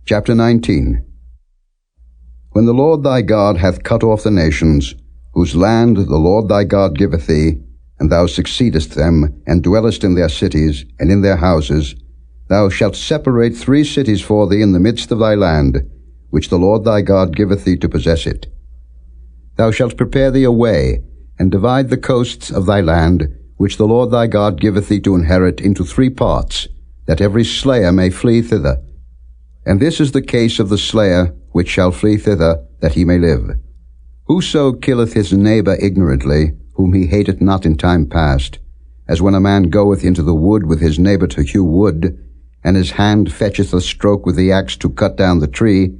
Chapter 19. When the Lord thy God hath cut off the nations, whose land the Lord thy God giveth thee, and thou succeedest them, and dwellest in their cities, and in their houses, thou shalt separate 3 cities for thee in the midst of thy land, which the Lord thy God giveth thee to possess it. Thou shalt prepare thee a way, and divide the coasts of thy land, which the Lord thy God giveth thee to inherit, into 3 parts, that every slayer may flee thither. And this is the case of the slayer which shall flee thither, that he may live. Whoso killeth his neighbour ignorantly, whom he hateth not in time past, as when a man goeth into the wood with his neighbour to hew wood, and his hand fetcheth a stroke with the axe to cut down the tree,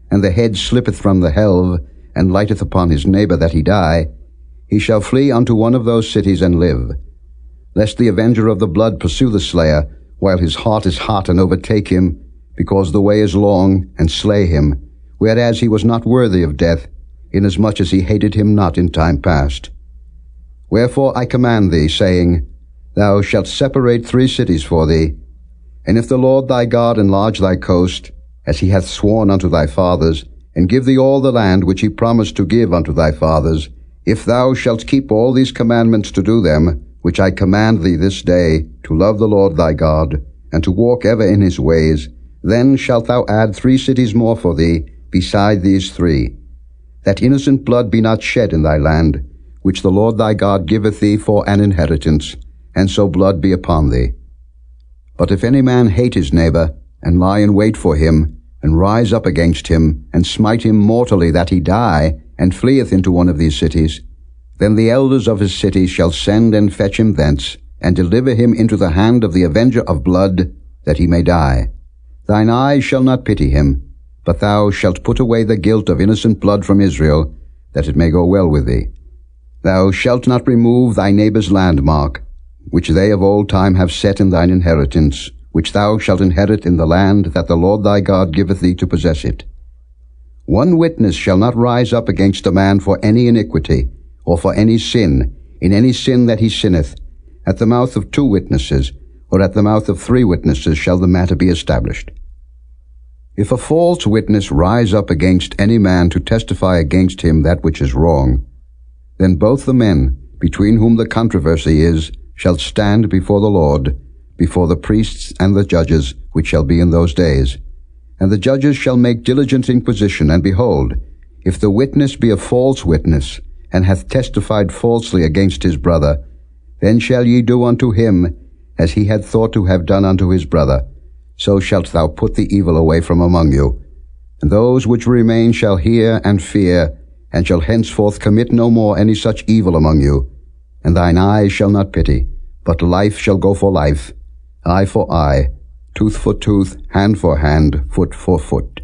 and the head slippeth from the helve, and lighteth upon his neighbour that he die, he shall flee unto one of those cities and live. Lest the avenger of the blood pursue the slayer, while his heart is hot, and overtake him, because the way is long, and slay him, whereas he was not worthy of death, inasmuch as he hated him not in time past. Wherefore I command thee, saying, Thou shalt separate 3 cities for thee. And if the Lord thy God enlarge thy coast, as he hath sworn unto thy fathers, and give thee all the land which he promised to give unto thy fathers, if thou shalt keep all these commandments to do them, which I command thee this day, to love the Lord thy God, and to walk ever in his ways, then shalt thou add 3 cities more for thee, beside these 3, that innocent blood be not shed in thy land, which the Lord thy God giveth thee for an inheritance, and so blood be upon thee. But if any man hate his neighbour, and lie in wait for him, and rise up against him, and smite him mortally that he die, and fleeth into one of these cities, then the elders of his city shall send and fetch him thence, and deliver him into the hand of the avenger of blood, that he may die. Thine eyes shall not pity him, but thou shalt put away the guilt of innocent blood from Israel, that it may go well with thee. Thou shalt not remove thy neighbour's landmark, which they of old time have set in thine inheritance, which thou shalt inherit in the land that the Lord thy God giveth thee to possess it. 1 witness shall not rise up against a man for any iniquity, or for any sin, in any sin that he sinneth. At the mouth of 2 witnesses, or at the mouth of 3 witnesses shall the matter be established. If a false witness rise up against any man to testify against him that which is wrong, then both the men, between whom the controversy is, shall stand before the Lord, before the priests and the judges, which shall be in those days. And the judges shall make diligent inquisition, and behold, if the witness be a false witness, and hath testified falsely against his brother, then shall ye do unto him as he had thought to have done unto his brother. So shalt thou put the evil away from among you. And those which remain shall hear and fear, and shall henceforth commit no more any such evil among you. And thine eyes shall not pity, but life shall go for life, eye for eye, tooth for tooth, hand for hand, foot for foot.